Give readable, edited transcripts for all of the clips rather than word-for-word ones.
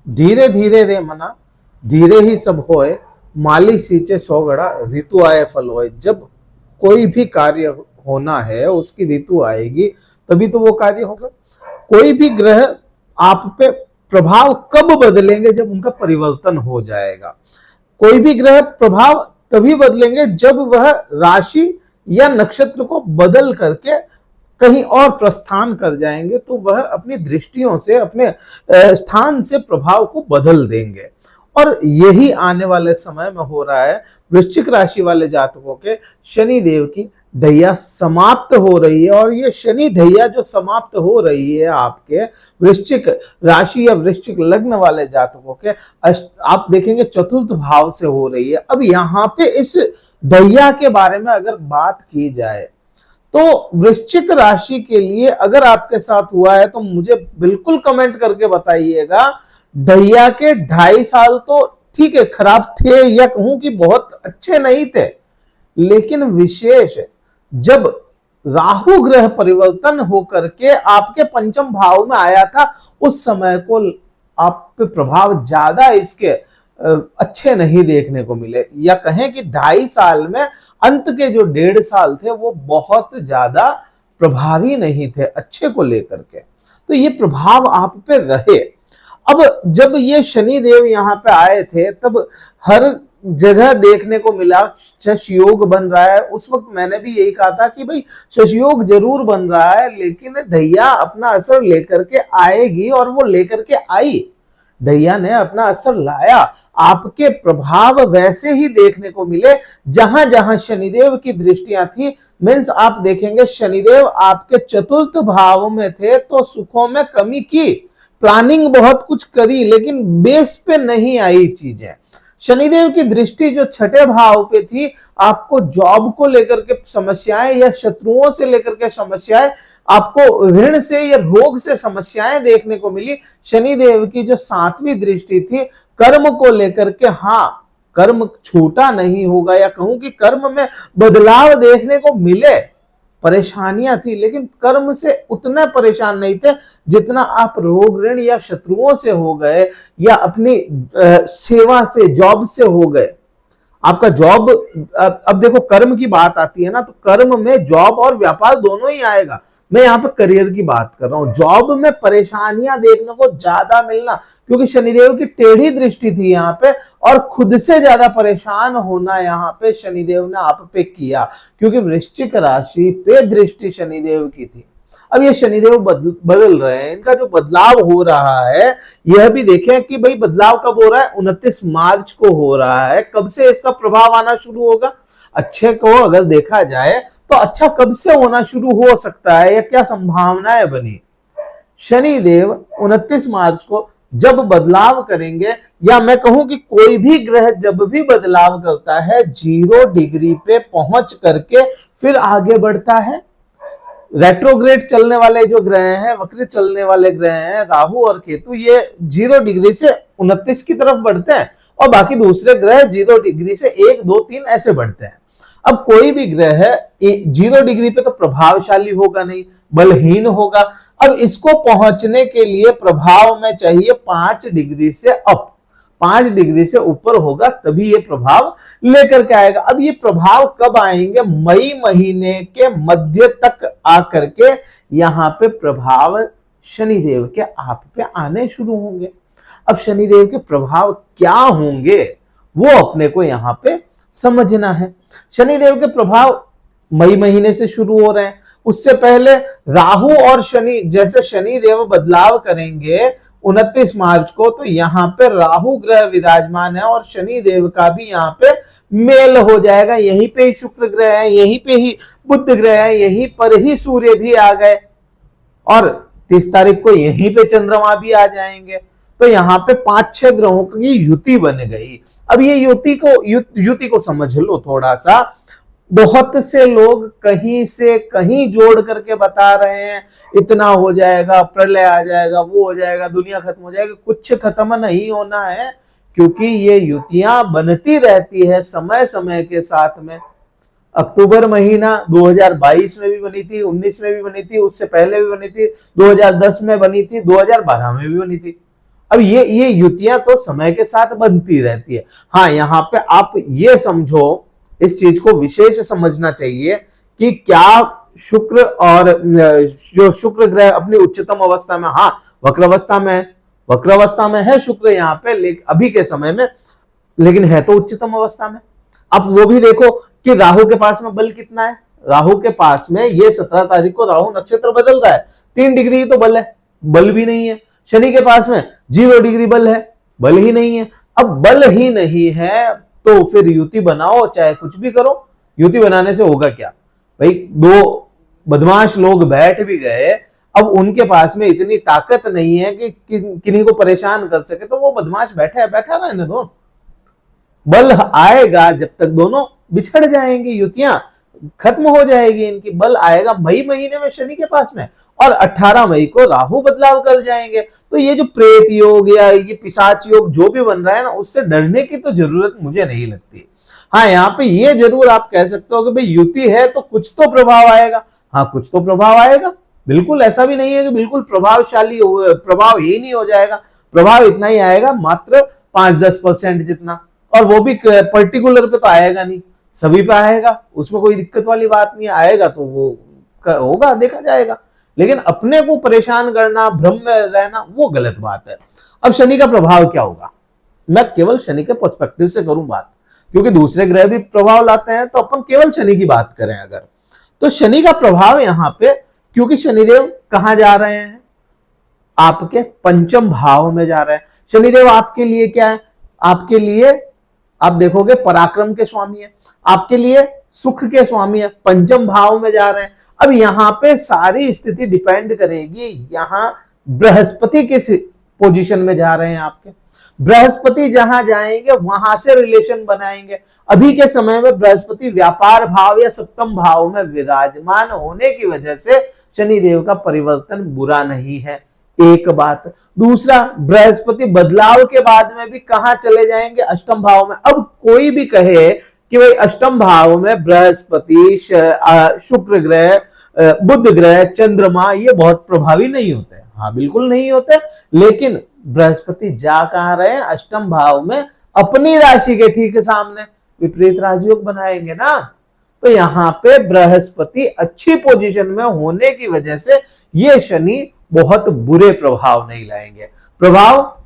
धीरे धीरे रे मना, धीरे ही सब होए, माली सींचे सौ घड़ा, ऋतु आए फल होए। जब कोई भी कार्य होना है उसकी ऋतु आएगी तभी तो वो कार्य होगा। कोई भी ग्रह आप पे प्रभाव कब बदलेंगे? जब उनका परिवर्तन हो जाएगा। कोई भी ग्रह प्रभाव तभी बदलेंगे जब वह राशि या नक्षत्र को बदल करके कहीं और प्रस्थान कर जाएंगे, तो वह अपनी दृष्टियों से, अपने स्थान से प्रभाव को बदल देंगे। और यही आने वाले समय में हो रहा है। वृश्चिक राशि वाले जातकों के शनि देव की ढैया समाप्त हो रही है, और ये शनि ढैया जो समाप्त हो रही है आपके वृश्चिक राशि या वृश्चिक लग्न वाले जातकों के, आप देखेंगे चतुर्थ भाव से हो रही है। अब यहाँ पे इस ढैया के बारे में अगर बात की जाए तो वृश्चिक राशि के लिए अगर आपके साथ हुआ है तो मुझे बिल्कुल कमेंट करके बताइएगा। ढैया के 2.5 साल तो ठीक है खराब थे, या कहूं कि बहुत अच्छे नहीं थे, लेकिन विशेष जब राहु ग्रह परिवर्तन होकर के आपके पंचम भाव में आया था, उस समय को आप पे प्रभाव ज्यादा इसके अच्छे नहीं देखने को मिले, या कहें कि 2.5 साल में अंत के जो 1.5 साल थे वो बहुत ज्यादा प्रभावी नहीं थे अच्छे को लेकर के। तो ये प्रभाव आप पे रहे। अब जब ये शनि देव यहाँ पे आए थे तब हर जगह देखने को मिला शश योग बन रहा है। उस वक्त मैंने भी यही कहा था कि भाई शश योग जरूर बन रहा है, लेकिन ढैया अपना असर लेकर के आएगी, और वो लेकर के आई। ढैया ने अपना असर लाया। आपके प्रभाव वैसे ही देखने को मिले जहां जहां शनिदेव की दृष्टियां थी। मीन्स आप देखेंगे शनिदेव आपके चतुर्थ भाव में थे तो सुखों में कमी की, प्लानिंग बहुत कुछ करी, लेकिन बेस पे नहीं आई चीजें। शनिदेव की दृष्टि जो छठे भाव पे थी, आपको जॉब को लेकर के समस्याएं या शत्रुओं से लेकर के समस्याएं, आपको ऋण से या रोग से समस्याएं देखने को मिली। शनिदेव की जो 7वीं दृष्टि थी कर्म को लेकर के, हाँ कर्म छूटा नहीं होगा, या कहूं कि कर्म में बदलाव देखने को मिले। परेशानियां थी लेकिन कर्म से उतना परेशान नहीं थे जितना आप रोग ऋण या शत्रुओं से हो गए, या अपनी सेवा से, जॉब से हो गए। आपका जॉब, अब देखो कर्म की बात आती है ना, तो कर्म में जॉब और व्यापार दोनों ही आएगा। मैं यहाँ पे करियर की बात कर रहा हूँ। जॉब में परेशानियां देखने को ज्यादा मिलना, क्योंकि शनिदेव की टेढ़ी दृष्टि थी यहाँ पे, और खुद से ज्यादा परेशान होना यहाँ पे शनिदेव ने आप पे किया, क्योंकि वृश्चिक राशि पे दृष्टि शनिदेव की थी। अब ये शनिदेव बदल रहे हैं, इनका जो बदलाव हो रहा है यह भी देखें कि भाई बदलाव कब हो रहा है। 29 मार्च को हो रहा है। कब से इसका प्रभाव आना शुरू होगा? अच्छे को अगर देखा जाए तो अच्छा कब से होना शुरू हो सकता है, या क्या संभावनाएं बनी? शनिदेव 29 मार्च को जब बदलाव करेंगे, या मैं कहूं कि कोई भी ग्रह जब भी बदलाव करता है 0 डिग्री पे पहुंच करके फिर आगे बढ़ता है। रेट्रोग्रेड चलने वाले जो ग्रह हैं, वक्र चलने वाले ग्रह हैं राहु और केतु, ये 0 डिग्री से 29 की तरफ बढ़ते हैं, और बाकी दूसरे ग्रह 0 डिग्री से 1, 2, 3 ऐसे बढ़ते हैं। अब कोई भी ग्रह 0 डिग्री पे तो प्रभावशाली होगा नहीं, बलहीन होगा। अब इसको पहुंचने के लिए प्रभाव में चाहिए 5 डिग्री से अप, 5 डिग्री से ऊपर होगा तभी ये प्रभाव लेकर के आएगा। अब ये प्रभाव कब आएंगे? मई महीने के मध्य तक आकर के यहाँ पे प्रभाव शनिदेव के आप पे आने शुरू होंगे। अब शनिदेव के प्रभाव क्या होंगे वो अपने को यहाँ पे समझना है। शनिदेव के प्रभाव मई महीने से शुरू हो रहे हैं। उससे पहले राहु और शनि, जैसे शनिदेव बदलाव करेंगे 29 मार्च को, तो यहाँ पे राहु ग्रह विराजमान है और शनि देव का भी यहाँ पे मेल हो जाएगा। यहीं पे ही शुक्र ग्रह है, यहीं पे ही बुध ग्रह है, यहीं पर ही सूर्य भी आ गए, और 30 तारीख को यहीं पे चंद्रमा भी आ जाएंगे। तो यहाँ पे 5-6 ग्रहों की युति बन गई। अब ये युति को समझ लो थोड़ा सा। बहुत से लोग कहीं से कहीं जोड़ करके बता रहे हैं इतना हो जाएगा, प्रलय आ जाएगा, वो हो जाएगा, दुनिया खत्म हो जाएगी। कुछ खत्म नहीं होना है, क्योंकि ये युतियां बनती रहती है समय समय के साथ में। अक्टूबर महीना 2022 में भी बनी थी, 19 में भी बनी थी, उससे पहले भी बनी थी, 2010 में बनी थी, 2012 में भी बनी थी। अब ये युतियां तो समय के साथ बनती रहती है। हाँ, यहाँ पे आप ये समझो, इस चीज को विशेष समझना चाहिए कि क्या शुक्र और जो शुक्र ग्रह अपनी उच्चतम अवस्था में, हाँ वक्रावस्था में है शुक्र यहाँ पे, लेकिन अभी के समय में, लेकिन है तो उच्चतम अवस्था में। अब वो भी देखो कि राहु के पास में बल कितना है। राहु के पास में ये 17 तारीख को राहु नक्षत्र बदल रहा है, 3 डिग्री ही तो बल है, बल भी नहीं है। शनि के पास में 0 डिग्री बल है, बल ही नहीं है। अब बल ही नहीं है तो फिर युति बनाओ, चाहे कुछ भी करो, युति बनाने से होगा क्या भाई? 2 बदमाश लोग बैठ भी गए, अब उनके पास में इतनी ताकत नहीं है कि किन्हीं को परेशान कर सके, तो वो बदमाश बैठा रहने दो। बल आएगा जब तक दोनों बिछड़ जाएंगे, युतियां खत्म हो जाएगी इनकी। बल आएगा मई महीने में शनि के पास में, और 18 मई को राहु बदलाव कर जाएंगे। तो ये जो प्रेत योग या ये पिशाच योग जो भी बन रहा है ना, उससे डरने की तो जरूरत मुझे नहीं लगती। हाँ, यहाँ पे ये जरूर आप कह सकते हो कि भाई युति है तो कुछ तो प्रभाव आएगा। हाँ, कुछ तो प्रभाव आएगा, बिल्कुल ऐसा भी नहीं है कि बिल्कुल प्रभावशाली प्रभाव ही नहीं हो जाएगा। प्रभाव इतना ही आएगा, मात्र 5-10% जितना, और वो भी पर्टिकुलर पे तो आएगा नहीं, सभी पे आएगा, उसमें कोई दिक्कत वाली बात नहीं। आएगा तो वो होगा, देखा जाएगा, लेकिन अपने को परेशान करना, भ्रम में रहना, वो गलत बात है। अब शनि का प्रभाव क्या होगा, मैं केवल शनि के पर्सपेक्टिव से करूं बात, क्योंकि दूसरे ग्रह भी प्रभाव लाते हैं, तो अपन केवल शनि की बात करें अगर, तो शनि का प्रभाव यहां पे, क्योंकि शनिदेव कहां जा रहे हैं, आपके पंचम भाव में जा रहे हैं। शनिदेव आपके लिए क्या है, आपके लिए आप देखोगे पराक्रम के स्वामी है, आपके लिए सुख के स्वामी है, पंचम भाव में जा रहे हैं। अब यहां पे सारी स्थिति डिपेंड करेगी, यहां बृहस्पति किस पोजीशन में जा रहे हैं आपके। बृहस्पति जहां जाएंगे वहां से रिलेशन बनाएंगे। अभी के समय में बृहस्पति व्यापार भाव या सप्तम भाव में विराजमान होने की वजह से शनिदेव का परिवर्तन बुरा नहीं है, एक बात। दूसरा, बृहस्पति बदलाव के बाद में भी कहां चले जाएंगे, अष्टम भाव में। अब कोई भी कहे कि भाई अष्टम भाव में बृहस्पति, शुक्र ग्रह, बुध ग्रह, चंद्रमा, ये बहुत प्रभावी नहीं होते। हाँ, बिल्कुल नहीं होते, लेकिन बृहस्पति जा कहां रहे हैं, अष्टम भाव में, अपनी राशि के ठीक सामने विपरीत राजयोग बनाएंगे ना। तो यहां पे बृहस्पति अच्छी पोजीशन में होने की वजह से ये शनि बहुत बुरे प्रभाव नहीं लाएंगे। प्रभाव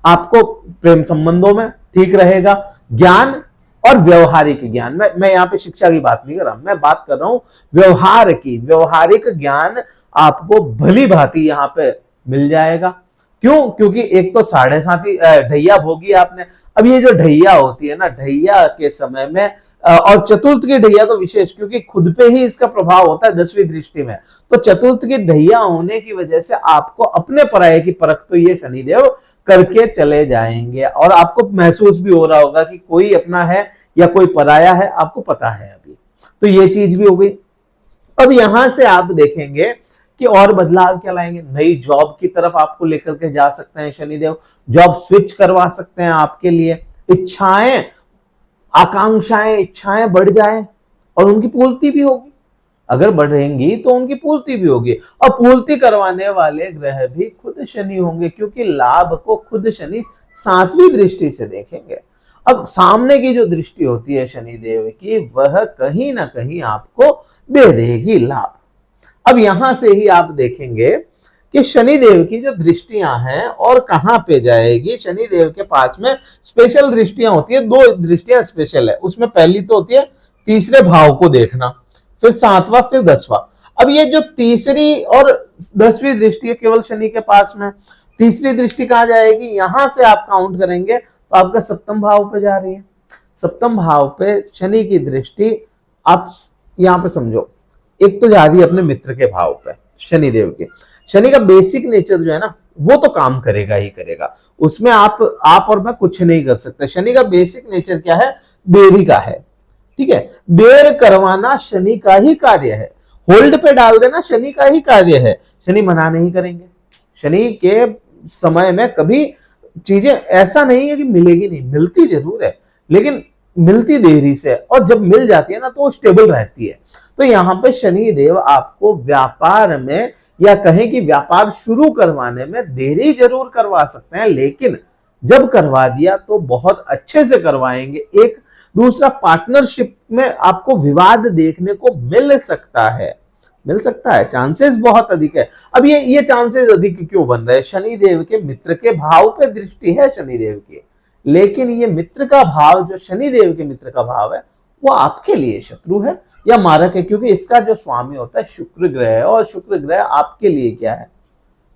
आपको प्रेम संबंधों में ठीक रहेगा, ज्ञान और व्यवहारिक ज्ञान, मैं यहाँ पे शिक्षा की बात नहीं कर रहा, मैं बात कर रहा हूं व्यवहार की। व्यवहारिक ज्ञान आपको भली भांति यहाँ पे मिल जाएगा। क्यों? क्योंकि एक तो 7.5 ढैया भोगी आपने। अब ये जो ढैया होती है ना, ढैया के समय में, और चतुर्थ की ढैया तो विशेष, क्योंकि खुद पे ही इसका प्रभाव होता है 10वीं दृष्टि में, तो चतुर्थ की ढैया होने की वजह से आपको अपने पराये की परख तो ये शनिदेव करके चले जाएंगे, और आपको महसूस भी हो रहा होगा कि कोई अपना है या कोई पराया है, आपको पता है अभी। तो ये चीज भी हो गई। अब यहां से आप देखेंगे कि और बदलाव क्या लाएंगे। नई जॉब की तरफ आपको लेकर के जा सकते हैं शनिदेव, जॉब स्विच करवा सकते हैं आपके लिए। इच्छाएं, आकांक्षाएं, इच्छाएं बढ़ जाए और उनकी पूर्ति भी होगी। अगर बढ़ेंगी तो उनकी पूर्ति भी होगी, और पूर्ति करवाने वाले ग्रह भी खुद शनि होंगे, क्योंकि लाभ को खुद शनि 7वीं दृष्टि से देखेंगे। अब सामने की जो दृष्टि होती है शनिदेव की, वह कहीं ना कहीं आपको दे देगी लाभ। अब यहां से ही आप देखेंगे कि शनिदेव की जो दृष्टियां हैं और कहां पे जाएगी। शनिदेव के पास में स्पेशल दृष्टियां होती है, 2 दृष्टियां स्पेशल है। उसमें पहली तो होती है तीसरे भाव को देखना, फिर 7वां, फिर 10वां। अब ये जो तीसरी और 10वीं दृष्टि है केवल शनि के पास में, तीसरी दृष्टि कहां जाएगी, यहां से आप काउंट करेंगे तो आपका सप्तम भाव पे जा रही है। सप्तम भाव पे शनि की दृष्टि, आप यहां पे समझो, एक तो जा रही है अपने मित्र के भाव पे शनिदेव के। शनि का बेसिक नेचर जो है ना, वो तो काम करेगा ही करेगा, उसमें आप और मैं कुछ नहीं कर सकते। शनि का बेसिक नेचर क्या है, देरी का है, ठीक है। देर करवाना शनि का ही कार्य है, होल्ड पे डाल देना शनि का ही कार्य है। शनि मना नहीं करेंगे। शनि के समय में कभी चीजें ऐसा नहीं है कि मिलेगी नहीं, मिलती जरूर है, लेकिन मिलती देरी से, और जब मिल जाती है ना तो वो स्टेबल रहती है। तो यहाँ पे शनि देव आपको व्यापार में या कहें कि व्यापार शुरू करवाने में देरी जरूर करवा सकते हैं, लेकिन जब करवा दिया तो बहुत अच्छे से करवाएंगे। एक दूसरा पार्टनरशिप में आपको विवाद देखने को मिल सकता है, चांसेस बहुत अधिक है। अब ये चांसेस अधिक क्यों बन रहे हैं? शनिदेव के मित्र के भाव पे दृष्टि है शनिदेव की, लेकिन ये मित्र का भाव जो शनिदेव के मित्र का भाव है वो आपके लिए शत्रु है या मारक है, क्योंकि इसका जो स्वामी होता है शुक्र ग्रह है, और शुक्र ग्रह आपके लिए क्या है?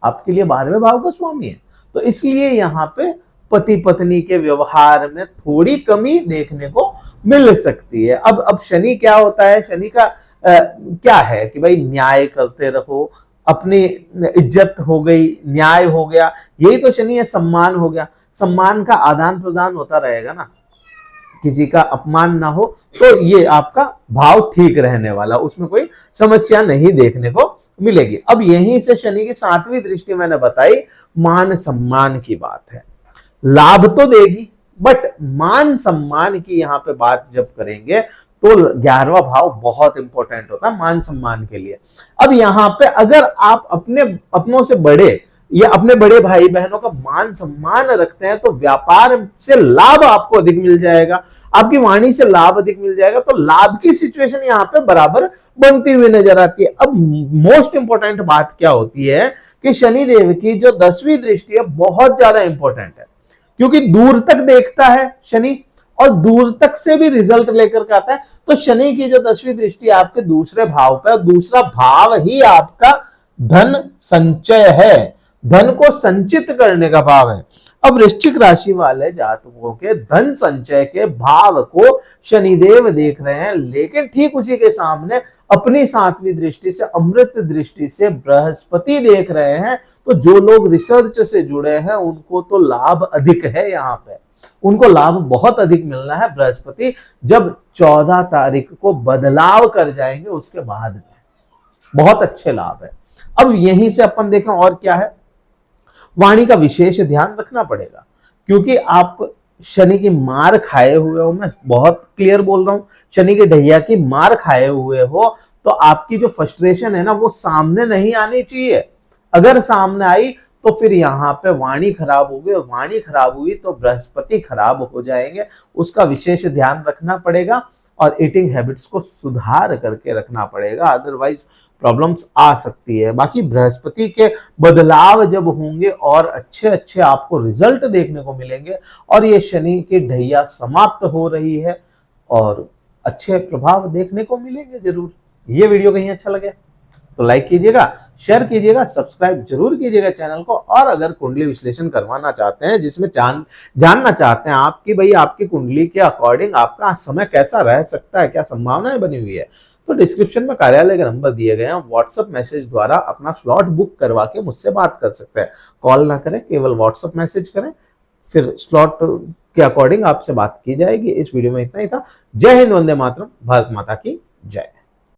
आपके लिए 12वें भाव का स्वामी है। तो इसलिए यहाँ पे पति पत्नी के व्यवहार में थोड़ी कमी देखने को मिल सकती है। अब शनि क्या होता है? शनि का क्या है कि भाई न्याय करते रहो, अपनी इज्जत हो गई, न्याय हो गया, यही तो शनि है। सम्मान हो गया, सम्मान का आदान प्रदान होता रहेगा ना, किसी का अपमान ना हो, तो ये आपका भाव ठीक रहने वाला, उसमें कोई समस्या नहीं देखने को मिलेगी। अब यहीं से शनि की 7वीं दृष्टि मैंने बताई, मान सम्मान की बात है। लाभ तो देगी, बट मान सम्मान की यहाँ पे बात जब करेंगे तो 11वां भाव बहुत इंपॉर्टेंट होता है मान सम्मान के लिए। अब यहाँ पे अगर आप अपनों से बड़े या अपने बड़े भाई बहनों का मान सम्मान रखते हैं तो व्यापार से लाभ आपको अधिक मिल जाएगा, आपकी वाणी से लाभ अधिक मिल जाएगा, तो लाभ की सिचुएशन यहाँ पे बराबर बनती हुई नजर आती है। अब मोस्ट इंपॉर्टेंट बात क्या होती है कि शनिदेव की जो 10वीं दृष्टि है बहुत ज्यादा इंपॉर्टेंट है, क्योंकि दूर तक देखता है शनि और दूर तक से भी रिजल्ट लेकर के आता है। तो शनि की जो 10वीं दृष्टि आपके दूसरे भाव पे, दूसरा भाव ही आपका धन संचय है, धन को संचित करने का भाव है। अब वृश्चिक राशि वाले जातकों के धन संचय के भाव को शनिदेव देख रहे हैं, लेकिन ठीक उसी के सामने अपनी 7वीं दृष्टि से, अमृत दृष्टि से बृहस्पति देख रहे हैं। तो जो लोग रिसर्च से जुड़े हैं उनको तो लाभ अधिक है, यहाँ पे उनको लाभ बहुत अधिक मिलना है। बृहस्पति जब 14 तारीख को बदलाव कर जाएंगे उसके बाद में बहुत अच्छे लाभ है। अब यहीं से अपन देखें और क्या है, वाणी का विशेष ध्यान रखना पड़ेगा, क्योंकि आप शनि की मार खाए हुए हो, मैं बहुत क्लियर बोल रहा हूं, शनि के ढैया की मार खाए हुए हो तो आपकी जो फ्रस्ट्रेशन है ना वो सामने नहीं आनी चाहिए। अगर सामने आई तो फिर यहाँ पे वाणी खराब होगी, और वाणी खराब हुई तो बृहस्पति खराब हो जाएंगे, उसका विशेष ध्यान रखना पड़ेगा और ईटिंग हैबिट्स को सुधार करके रखना पड़ेगा, अदरवाइज प्रॉब्लम्स आ सकती है। बाकी बृहस्पति के बदलाव जब होंगे और अच्छे अच्छे आपको रिजल्ट देखने को मिलेंगे, और ये शनि की ढैया समाप्त हो रही है और अच्छे प्रभाव देखने को मिलेंगे जरूर। ये वीडियो कहीं अच्छा लगे तो लाइक कीजिएगा, शेयर कीजिएगा, सब्सक्राइब जरूर कीजिएगा चैनल को। और अगर कुंडली विश्लेषण करवाना चाहते हैं, जिसमें जानना चाहते हैं आप कि भाई आपकी कुंडली के अकॉर्डिंग आपका समय कैसा रह सकता है, क्या संभावनाएं बनी हुई है, तो डिस्क्रिप्शन में कार्यालय का नंबर दिए गए हैं, व्हाट्सएप मैसेज द्वारा अपना स्लॉट बुक करवा के मुझसे बात कर सकते हैं। कॉल ना करें, केवल व्हाट्सएप मैसेज करें, फिर स्लॉट के अकॉर्डिंग आपसे बात की जाएगी। इस वीडियो में इतना ही था। जय हिंद, वंदे मातरम, भारत माता की जय।